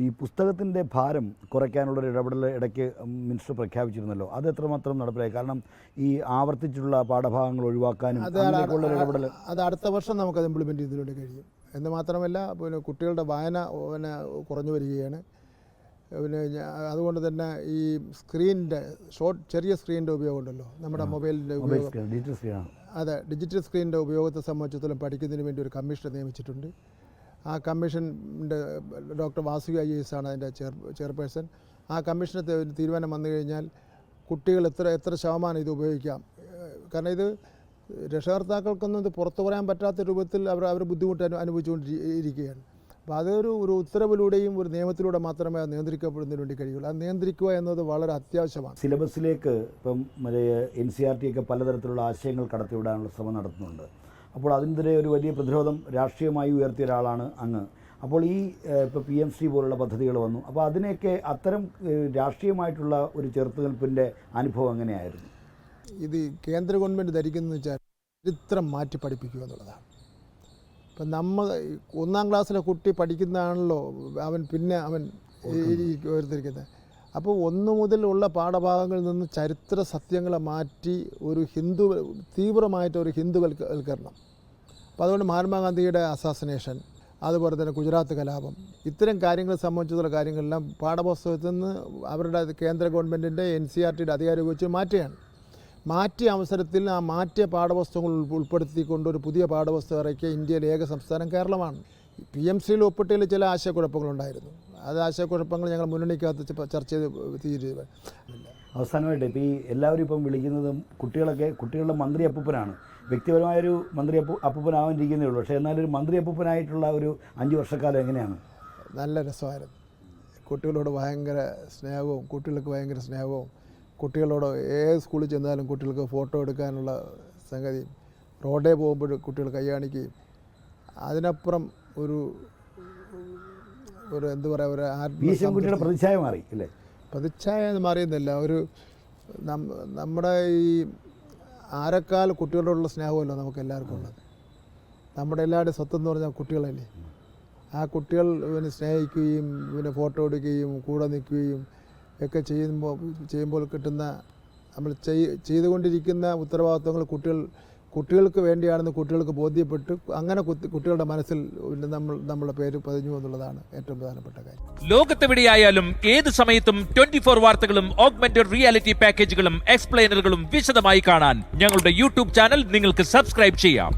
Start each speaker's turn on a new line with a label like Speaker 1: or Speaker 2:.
Speaker 1: ഈ പുസ്തകത്തിൻ്റെ ഭാരം കുറയ്ക്കാനുള്ളൊരു ഇടപെടൽ ഇടയ്ക്ക് മിനിസ്റ്റർ പ്രഖ്യാപിച്ചിരുന്നല്ലോ. അത് എത്രമാത്രം നടപ്പിലായി? കാരണം ഈ ആവർത്തിച്ചുള്ള പാഠഭാഗങ്ങൾ ഒഴിവാക്കാനും അതിലേക്കുള്ള ഇടപെടൽ
Speaker 2: അത് അടുത്ത വർഷം നമുക്കത് ഇംപ്ലിമെൻറ്റ് ചെയ്തുകൊണ്ട് കഴിയും. എന്ന് മാത്രമല്ല പിന്നെ കുട്ടികളുടെ വായന പിന്നെ കുറഞ്ഞു വരികയാണ്. പിന്നെ അതുകൊണ്ട് തന്നെ ഈ സ്ക്രീനിൻ്റെ ചെറിയ സ്ക്രീനിൻ്റെ ഉപയോഗം ഉണ്ടല്ലോ, നമ്മുടെ മൊബൈലിൻ്റെ ഉപയോഗം,
Speaker 1: ഡിജിറ്റൽ സ്ക്രീനാണ്.
Speaker 2: അതെ, ഡിജിറ്റൽ സ്ക്രീനിൻ്റെ ഉപയോഗത്തെ സംബന്ധിച്ചിടത്തോളം പഠിക്കുന്നതിന് വേണ്ടി ഒരു കമ്മീഷനെ നിയമിച്ചിട്ടുണ്ട്. ആ കമ്മീഷൻ്റെ ഡോക്ടർ വാസുകി IAS ആണ് അതിൻ്റെ ചെയർപേഴ്സൺ. ആ കമ്മീഷന് തീരുമാനം വന്നു കഴിഞ്ഞാൽ കുട്ടികൾ എത്ര ശതമാനം ഇത് ഉപയോഗിക്കാം. കാരണം ഇത് രക്ഷകർത്താക്കൾക്കൊന്നും ഇത് പുറത്തു പറയാൻ പറ്റാത്ത രൂപത്തിൽ അവർ ബുദ്ധിമുട്ട് അനുഭവിച്ചുകൊണ്ടിരിക്കുകയാണ്. അപ്പോൾ അതൊരു ഉത്തരവിലൂടെയും ഒരു നിയമത്തിലൂടെ മാത്രമേ അത് നിയന്ത്രിക്കപ്പെടുന്നതിന് വേണ്ടി കഴിയുള്ളൂ. അത് നിയന്ത്രിക്കുക എന്നത് വളരെ അത്യാവശ്യമാണ്.
Speaker 1: സിലബസിലേക്ക് ഇപ്പം NCERT ഒക്കെ പലതരത്തിലുള്ള ആശയങ്ങൾ കടത്തിവിടാനുള്ള ശ്രമം നടത്തുന്നുണ്ട്. അപ്പോൾ അതിനെതിരെ ഒരു വലിയ പ്രതിരോധം രാഷ്ട്രീയമായി ഉയർത്തിയ ഒരാളാണ് അങ്ങ്. അപ്പോൾ ഈ ഇപ്പോൾ PMC പോലുള്ള പദ്ധതികൾ വന്നു. അപ്പോൾ അതിനെയൊക്കെ അത്തരം രാഷ്ട്രീയമായിട്ടുള്ള ഒരു ചെറുത്തുനിൽപ്പിൻ്റെ അനുഭവം എങ്ങനെയായിരുന്നു?
Speaker 2: ഇത് കേന്ദ്ര ഗവൺമെൻറ് ധരിക്കുന്നതെന്ന് വെച്ചാൽ ചരിത്രം മാറ്റി പഠിപ്പിക്കുക എന്നുള്ളതാണ്. ഇപ്പം നമ്മൾ 1-ാം ക്ലാസ്സിലെ കുട്ടി പഠിക്കുന്നതാണല്ലോ അവൻ ഓർത്തിരിക്കുന്നത്. അപ്പോൾ 1 മുതലുള്ള പാഠഭാഗങ്ങളിൽ നിന്ന് ചരിത്ര സത്യങ്ങളെ മാറ്റി ഒരു തീവ്രമായിട്ടൊരു ഹിന്ദുവൽക്കരണം. അപ്പോൾ അതുകൊണ്ട് മഹാത്മാഗാന്ധിയുടെ അസാസിനേഷൻ, അതുപോലെ തന്നെ ഗുജറാത്ത് കലാപം, ഇത്തരം കാര്യങ്ങളെ സംബന്ധിച്ചുള്ള കാര്യങ്ങളെല്ലാം പാഠപുസ്തകത്തിൽ നിന്ന് അവരുടെ കേന്ദ്ര ഗവൺമെൻറ്റിൻ്റെ NCERTയുടെ അധികാരം ഉപയോഗിച്ച് മാറ്റുകയാണ്. മാറ്റിയ അവസരത്തിൽ ആ മാറ്റിയ പാഠപുസ്തകങ്ങൾ ഉൾപ്പെടുത്തിക്കൊണ്ട് ഒരു പുതിയ പാഠപുസ്തകം ഇറക്കിയ ഇന്ത്യയിലെ ഏക സംസ്ഥാനം കേരളമാണ്. PMCയിൽ ഒപ്പിട്ടതിൽ ചില ആശയക്കുഴപ്പങ്ങളുണ്ടായിരുന്നു. അത് ആശയക്കുഴപ്പങ്ങൾ ഞങ്ങൾ മുന്നണിക്കകത്ത് ചർച്ച ചെയ്ത് തീരുക.
Speaker 1: അവസാനമായിട്ട് ഇപ്പോൾ ഈ എല്ലാവരും ഇപ്പം വിളിക്കുന്നതും കുട്ടികളുടെ മന്ത്രി അപ്പൂപ്പനാണ്. വ്യക്തിപരമായൊരു മന്ത്രി അപ്പൂപ്പനാവാനിരിക്കുന്നേ ഉള്ളൂ. പക്ഷേ എന്നാലൊരു മന്ത്രി അപ്പൂപ്പനായിട്ടുള്ള ഒരു 5 വർഷക്കാലം എങ്ങനെയാണ്?
Speaker 2: നല്ല രസമായിരുന്നു. കുട്ടികളോട് ഭയങ്കര സ്നേഹവും, കുട്ടികളോട് ഏത് സ്കൂളിൽ ചെന്നാലും കുട്ടികൾക്ക് ഫോട്ടോ എടുക്കാനുള്ള സംഗതി, റോഡേ പോകുമ്പോൾ കുട്ടികൾ കൈകാണിക്കുകയും, അതിനപ്പുറം ഒരു എന്താ പറയുക, ഒരു
Speaker 1: കുട്ടിയുടെ പ്രതിച്ഛായ മാറി അല്ലേ?
Speaker 2: പ്രതിച്ഛായ മാറിയെന്നില്ല, ഒരു നമ്മുടെ ഈ ആരെക്കാൾ കുട്ടികളോടുള്ള സ്നേഹമല്ലോ നമുക്ക് എല്ലാവർക്കും ഉള്ളത്. നമ്മുടെ എല്ലാവരുടെയും സ്വത്തെന്ന് പറഞ്ഞാൽ കുട്ടികളല്ലേ. ആ കുട്ടികൾ സ്നേഹിക്കുകയും ഫോട്ടോ എടുക്കുകയും കൂടെ നിൽക്കുകയും ഒക്കെ ചെയ്യുമ്പോൾ കിട്ടുന്ന, നമ്മൾ ചെയ്തുകൊണ്ടിരിക്കുന്ന ഉത്തരവാദിത്വങ്ങൾ കുട്ടികൾക്ക് വേണ്ടിയാണെന്ന് കുട്ടികൾക്ക് ബോധ്യപ്പെട്ട് അങ്ങനെ കുട്ടികളുടെ മനസ്സിൽ നമ്മളെ പേര് പതിഞ്ഞു എന്നുള്ളതാണ് ഏറ്റവും പ്രധാനപ്പെട്ട കാര്യം.
Speaker 3: ലോകത്തെവിടെയായാലും ഏത് സമയത്തും 24 വാർത്തകളും ഓഗ്മെന്റഡ് റിയാലിറ്റി പാക്കേജുകളും എക്സ്പ്ലെയിനറുകളും വിശദമായി കാണാൻ ഞങ്ങളുടെ YouTube ചാനൽ നിങ്ങൾക്ക് സബ്സ്ക്രൈബ് ചെയ്യാം.